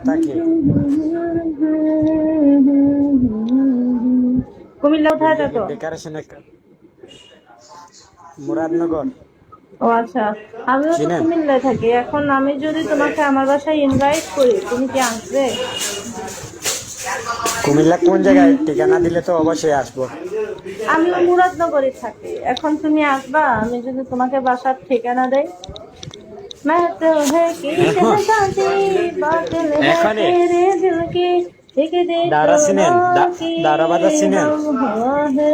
থাকে। কুমিল্লা কোথায় থাকো? ডেকোরেশনের মুরাদনগর। ও আচ্ছা, আমিও তো চিনেন? কুমিল্লায় থাকি। এখন আমি যদি তোমাকে আমার বাসায় ইনভাইট করি, তুমি কি আসবে? কুমিল্লা কোন জায়গায় ঠিকানা দিলে তো অবশ্যই আসবো। আমিও মুরাদনগরে থাকি। এখন তুমি আসবা আমি যদি তোমাকে বাসার ঠিকানা দেই? मैं तो है कि এখন शहजादी बादल है এখনই तेरे दिल की एक দাঁড়া চিনেন? दीवाना की দাঁড়া বাজার চিনেন? हम हुआ है।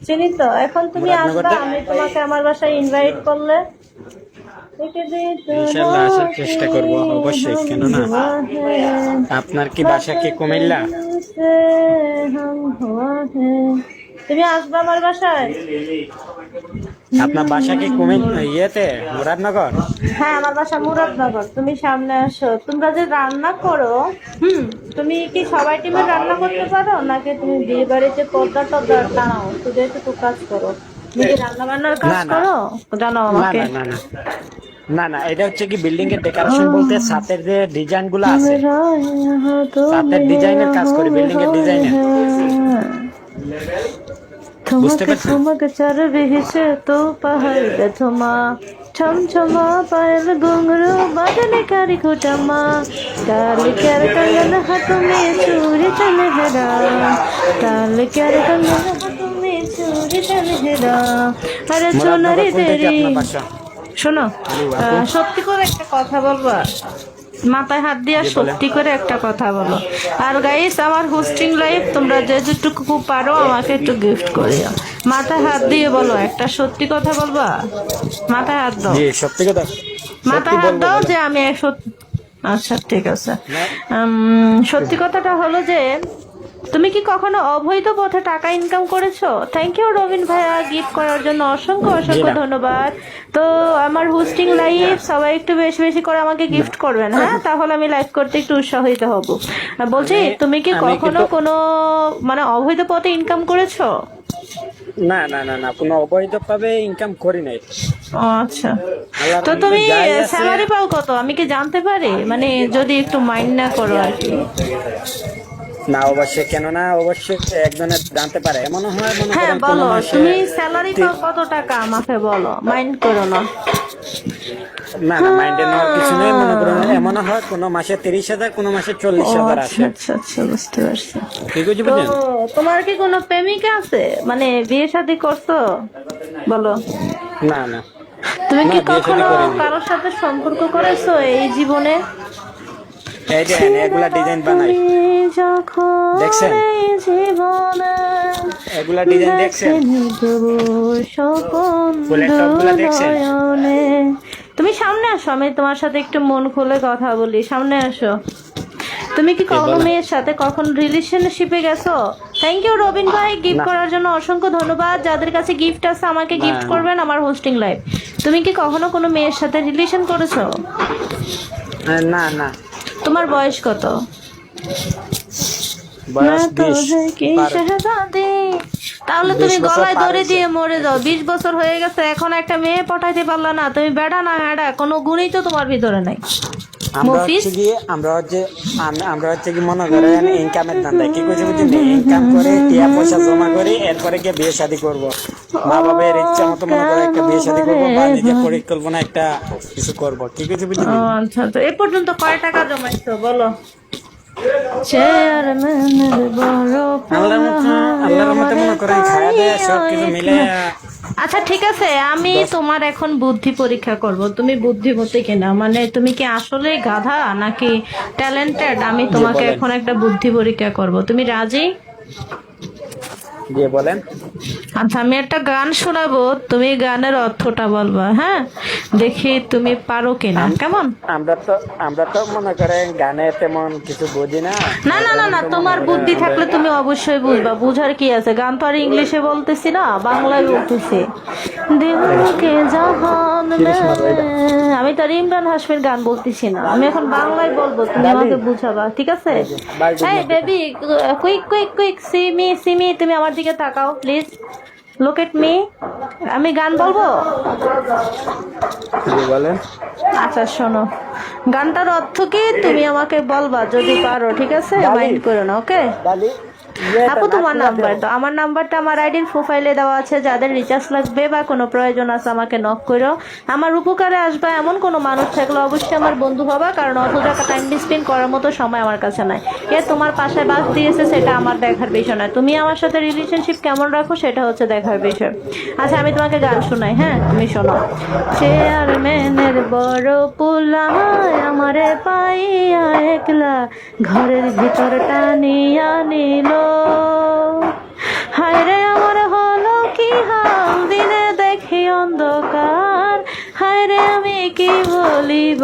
চিনি তো। এখন তুমি আসবা মুরাদনগরটা আমি তোমাকে আমার বাসায় ইনভাইট করলে? एक दीवाना ইনশাল্লাহ আসার की চেষ্টা করব অবশ্যই, हम কেন না। हुआ है। আপনার কি বাসা কি কুমিল্লা? बचपन से हम हुआ है। তুমি আসবা আমার বাসায়? আপনার বাসা কি ইয়েতে মুরাদনগর? হ্যাঁ, আমার বাসা মুরাদনগর। তুমি সামনে আসো। তোমরা যে রান্না করো, তুমি কি সবাই টিমে রান্না করতে পারো নাকি তুমি বিয়ে বাড়িতে পর্দা টর্দা টানাও? শুধু একটু কাজ করো। তুমি কি রান্না বান্নার কাজ না না করো? জানাও না আমাকে। না না না না না, এটা হচ্ছে কি বিল্ডিং এর ডেকোরেশন বলতে ছাদের যে ডিজাইন গুলো আছে, मेरा यहाँ तो ছাদের ডিজাইনের কাজ করি, বিল্ডিং এর ডিজাইনের। বুঝতে থমক পারছেন? থমক চার বেহেছে তো পাহাড় থমা ছমছমা পাयल घुंघरू बादल कारी खोटमा काल क्यार कंगन हाथों में चूड़ी तलहरा काल क्यार कंगन हाथों में चूड़ी तलहरा अरे মুরাদনগর চুনারি কোন থেকে তেরি। আপনার বাসা? শোনো, আপু। সত্যি করে একটা কথা বলবা? মাথায় হাত দিয়ে জি বলেন। সত্যি করে একটা কথা বলো। আর গাইস, আমার হোস্টিং লাইফ তোমরা যেটুকু পারো আমাকে একটু গিফট করিও। মাথায় হাত দিয়ে বলো, একটা সত্যি কথা বলবা? মাথায় হাত দাও। জি সত্যি কথা, মাথায় সত্যি হাত বলবো দাও বলেন। যে আমি সত্যি। আচ্ছা ঠিক আছে। না, সত্যি কথাটা হলো যে তুমি কি কখনো অবৈধ পথে টাকা ইনকাম করেছো? থ্যাংক ইউ রবিন ভাইয়া, গিফট করার জন্য অসংখ্য জি অসংখ্য না, ধন্যবাদ। তো আমার হোস্টিং লাইভ সবাই একটু বেশি বেশি করে আমাকে গিফট করবেন, হ্যাঁ? তাহলে আমি লাইভ করতে একটু উৎসাহিত হব। বলছি, তুমি কি আমি কখনো কিন্তু কোনো মানে অবৈধ পথে ইনকাম করেছো? না না না না, কোনো অবৈধ ভাবে ইনকাম করি নাই। ও আচ্ছা। আল্লাহর তো রহমতে তুমি যাই আছে। স্যালারি পাও কত আমি কি জানতে পারি? মানে যদি একটু মাইন্ড না করো আর কি। না অবশ্যই, কেন না, অবশ্যই একজনের জানতে পারে। এমন হয় মনে হ্যাঁ করেন কোন বলো, মাসে তুমি স্যালারি পাও কত টাকা আমাকে বলো, মাইন্ড করো না। না না, মাইন্ডে নেওয়ার কিছু নেই। মনে করেন এমন হয় কোন মাসে 30,000, কোন মাসে ও 40,000 আচ্ছা আসে। আচ্ছা আচ্ছা, বুঝতে পারছি। ঠিক আছে, তো বুঝলেন? তোমার কি কোনো প্রেমিকা আছে? মানে বিয়ে শাদী করছো? বলো। না না তুমি না, কি বিয়ে শাদী কখনো করিনি। কারোর সাথে সম্পর্ক করেছো এই জীবনে? এই যে এগুলা ডিজাইন বানাই, তুমি যখন দেখছেন? এই জীবনে এগুলা ডিজাইন দেখছেন? দেখেনি তবু স্বপন ফুলের টপগুলা দেখছেন? নয়নে। তুমি সামনে আসো, আমি তোমার সাথে একটু মন খুলে কথা বলি। সামনে আসো। তুমি কি কোনো বলেন। মেয়ের সাথে কখন রিলেশনশিপে গেছো? থ্যাংক ইউ রবিন ভাই, গিফট না করার জন্য অসংখ্য ধন্যবাদ। যাদের কাছে গিফট আছে আমাকে না গিফট করবেন আমার হোস্টিং লাইভ। তুমি কি কখনো কোনো মেয়ের সাথে রিলেশন করেছো? না না, তোমার বয়স কত? বয়স मैं तो 20 है कि পার। शहजादी। তাহলে 20 তুমি বছর গলায় পার দড়ি হয়েছে। দিয়ে মরে যাও। 20 বছর হয়ে গেছে, এখন একটা মেয়ে পটাইতে পারলা না। তুমি বেড়া না হ্যাডা, কোনো গুণই তো তোমার ভিতরে নাই। আমরা মফিস। হচ্ছে কি আমরা হচ্ছে কি মনে করেন ইনকামের ধান্দা কি করছি বুঝছেন? ইনকাম করে টিয়া পয়সা জমা করে এরপরে গিয়ে বিয়ে শাদী করব। মা বাবার ইচ্ছা মতো মনে করে একটা বিয়ে শাদী করবো বা নিজের পরিকল্পনা একটা কিছু করব। কি করছি বুঝছেন? ও আচ্ছা, তো এ পর্যন্ত কয় টাকা জমাইছো বলো? চেয়ারম্যানের বড় আল্লাহর মতে মনে করেন খায়া দেয়া সব কিছু মিলে আচ্ছা ঠিক আছে, আমি তোমার এখন বুদ্ধি পরীক্ষা করব। তুমি বুদ্ধিমতী কিনা, মানে তুমি কি আসলে গাধা নাকি ট্যালেন্টেড, আমি তোমাকে বলেন। এখন একটা বুদ্ধি পরীক্ষা করব। তুমি রাজি? দিয়ে বলেন। আচ্ছা, আমি একটা গান শোনাবো, তুমি গানের অর্থটা বলবা, হ্যাঁ? দেখি তুমি পারো কিনা, কেমন? আমরা তো মনে করেন গানে তেমন কিছু বুঝি না। না না না না, তোমার বুদ্ধি থাকলে তুমি অবশ্যই বুঝবা। বুঝার কি আছে? গান তো আর ইংলিশে বলতেছি না, বাংলায় বলতেছি। দিলকে জাহান মে। আমি তো আর ইমরান হাশমির গান বলতেছি না, আমি এখন বাংলায় বলবো, তুমি আমাকে বুঝাবা, ঠিক আছে? এই baby, quick quick quick, Simi Simi, তুমি আমার দিকে তাকাও প্লিজ। Look at me. আমি গান বলবো? জি বলেন। আচ্ছা শোনো, গানটার অর্থ কি তুমি আমাকে বলবা যদি পারো, ঠিক আছে? মাইন্ড করো না, ওকে? ডালি আপু তোমার নাম্বারটা, আমার নাম্বারটা আমার আইডির প্রোফাইলে দেওয়া আছে। যাদের রিচার্জ লাগবে বা কোনো প্রয়োজন আছে আমাকে নক করো। আমার উপকারে আসবে এমন কোনো মানুষ থাকলে অবশ্যই আমার বন্ধু হবা, কারণ অত টাকা টাইম স্পেন্ড করার মতো সময় আমার কাছে নাই। এ তোমার পাশে বাস দিয়েছে সেটা আমার দেখার বিষয় নয়, তুমি আমার সাথে রিলেশনশিপ কেমন রাখো সেটা হচ্ছে দেখার বিষয়। আচ্ছা আমি তোমাকে গান শোনাই, হ্যাঁ তুমি শোনো। চেয়ারম্যানের বড় পোলা আমারে পাইয়া একলা ঘরের ভিতর টানিয়া নিল। হায় রে আমার হলো কি হাল, দিনে দেখি অন্ধকার, হায় রে আমি কি বলিব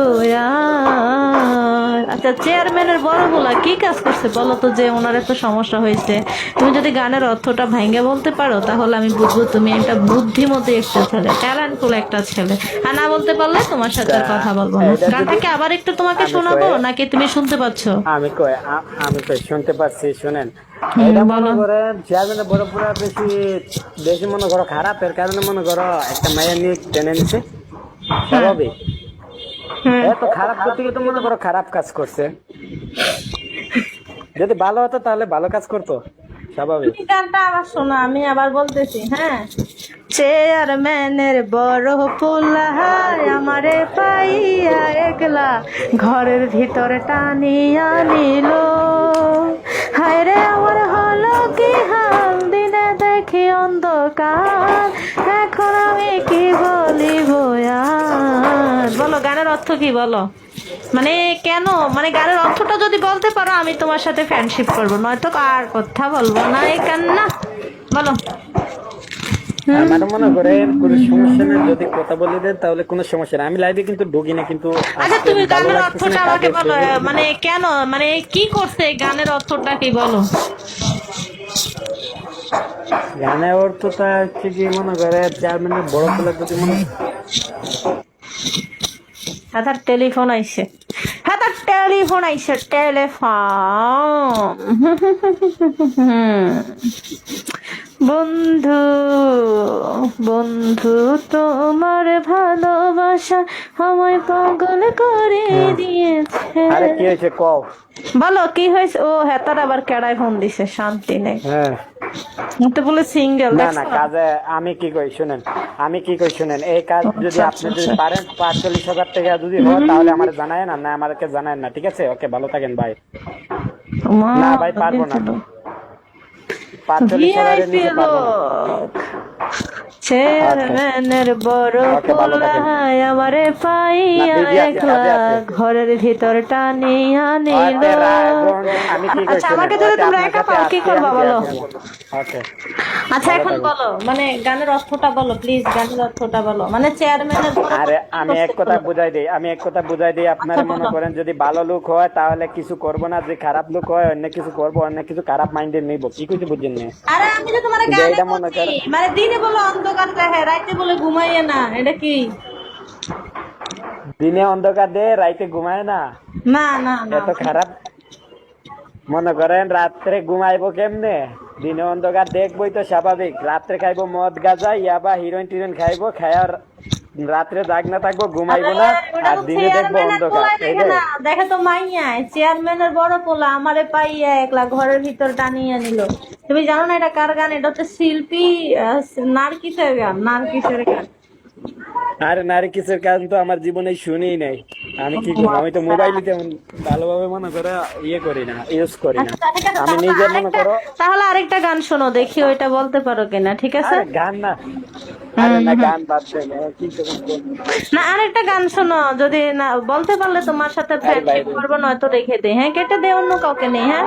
আর। আচ্ছা চেয়ারম্যানের বড় বলা কি কাজ করছে বলো তো, যে ওনার এত সমস্যা হয়েছে? তুমি যদি গানের অর্থটা ভাঙ্গে বলতে পারো তাহলে আমি বুঝবো তুমি একটা বুদ্ধিমতী একটা ছেলে, ট্যালেন্টফুল একটা ছেলে। আর না বলতে পারলে তোমার সাথে আর কথা বলবো না। গানটা কি আবার একটু তোমাকে শোনাবো নাকি তুমি শুনতে পাচ্ছ? আমি কই শুনতে পাচ্ছি, শুনেন। এটা মনে করেন চেয়ারম্যানের বড় পুরা বেশি বেশি মনে করো খারাপ, এর কারণে মনে করো একটা মায়ের নিয়ে টেনে নিছে, স্বাভাবিক। এত খারাপ করতে গিয়ে তো মনে করো খারাপ কাজ করছে। যদি ভালো হতো তাহলে ভালো কাজ করতো, স্বাভাবিক। তুমি গানটা আবার শোনো, আমি আবার বলতেছি, হ্যাঁ। চেয়ারম্যানের বড় পোলা আমারে পাইয়া একলা ঘরের ভিতরে টানিয়া নিল। হায় রে আমার হলো কি হাল, দিনে দেখি অন্ধকার, এখন আমি কি বলিব আর। বলো গানের অর্থ কি বলো? মানে কেন, মানে গানের অর্থটা যদি বলতে পারো আমি তোমার সাথে ফ্রেন্ডশিপ করবো, নয়তো আর কথা বলবো না। এই কান্না বলো। আমার মনে করেন কোনো সমস্যা নেই, যদি কথা বলে দেন তাহলে কোনো সমস্যা নেই। আমি লাইভে কিন্তু ঢুকি না, কিন্তু আচ্ছা তুমি ভালো গানের লাগতেছে অর্থটা না আমাকে কাজে বলো, মানে কেন, মানে কি করছে এই গানের অর্থটা কি বলো? গানের অর্থটা হচ্ছে কি মনে করে চেয়ারম্যানের বড় পোলা যদি মনে হ্যাঁ তার টেলিফোন আইছে, হ্যাঁ তার টেলিফোন আইছে, টেলিফোন। বন্ধু বন্ধু তোমার ভালোবাসা আমায় পাগল করে দিয়েছে। আরে কি হয়েছে কও? বলো কি হয়েছে? ও হ্যাঁ তার আবার কেডায় ফোন দিছে, শান্তি নেই। হ্যাঁ তো বলে সিঙ্গেল। না না কাজে আমি কি কই শুনেন, এই কাজ যদি আপনি যদি পারেন 45,000 টাকা যদি হয় তাহলে আমার জানায় না, আমাকে জানায় না, ঠিক আছে? ওকে ভালো থাকেন ভাই। না ভাই পারবো না, 45,000 এর নিচে পারবো না। চেয়ারম্যানের বড় পোলায় আমারে পাইয়া একলা ঘরের ভিতর টানিয়া নিল। আচ্ছা আমাকে যদি তোমরা একা পাও কি করবা বলো? আচ্ছা এখন বলো, মানে গানের অর্থটা বলো প্লিজ, গানের অর্থটা বলো। মানে চেয়ারম্যানের আরে আমি এক কথা বুঝাই দিই আপনারা মনে করেন যদি ভালো লোক হয় তাহলে কিছু করব না, যে খারাপ লোক হয় অন্য কিছু করব, অন্য কিছু খারাপ মাইন্ডে নিব, কি কিছু বুঝেন না? আরে আমি তো তোমার গানে বলছি, মানে দিনে বলো অন্ধকার দেখে, রাতে বলে ঘুমাইয়ে না, এটা কি? দিনে অন্ধকার দে রাতে ঘুমায় না? না না না এত খারাপ মনে করেন রাত্রে ঘুমাইবো কেমনে? দিনে অন্ধকার দেখবই তো স্বাভাবিক। রাত্রে খাইবো মদ গাঁজা ইয়াবা হিরোইন টিরোইন খাইবো, খায়ার রাত্রে জাগ না থাকবো, ঘুমাইবো না, আর দিনে দেখবো অন্ধকার। দেখে তো মাইয়া চেয়ারম্যানের বড় পোলা আমারে পাইয়া একলা ঘরের ভিতর টানিয়ে নিল। তুমি জানো না এটা কার গান? এটা হচ্ছে শিল্পী নার্গিসের গান, নার্গিসের গান। আরে নারী কিসের গান তো আমার জীবনে শুনেই নাই। আমি কি করবো, আমি তো মোবাইলে তেমন ভালোভাবে মনে করে করি না, ইউজ করি না। আমি নিজে মনে করো। তাহলে আরেকটা গান শোনো দেখি ওইটা বলতে পারো কিনা, ঠিক আছে? গান না, আরে না গান বাদ দে, না আরেকটা গান শোনো, যদি না বলতে পারলে তোমার সাথে ফ্রেন্ডশিপ করবো, নয়তো রেখে দে। হ্যাঁ কেটে দে, অন্য কাউকে নেই। হ্যাঁ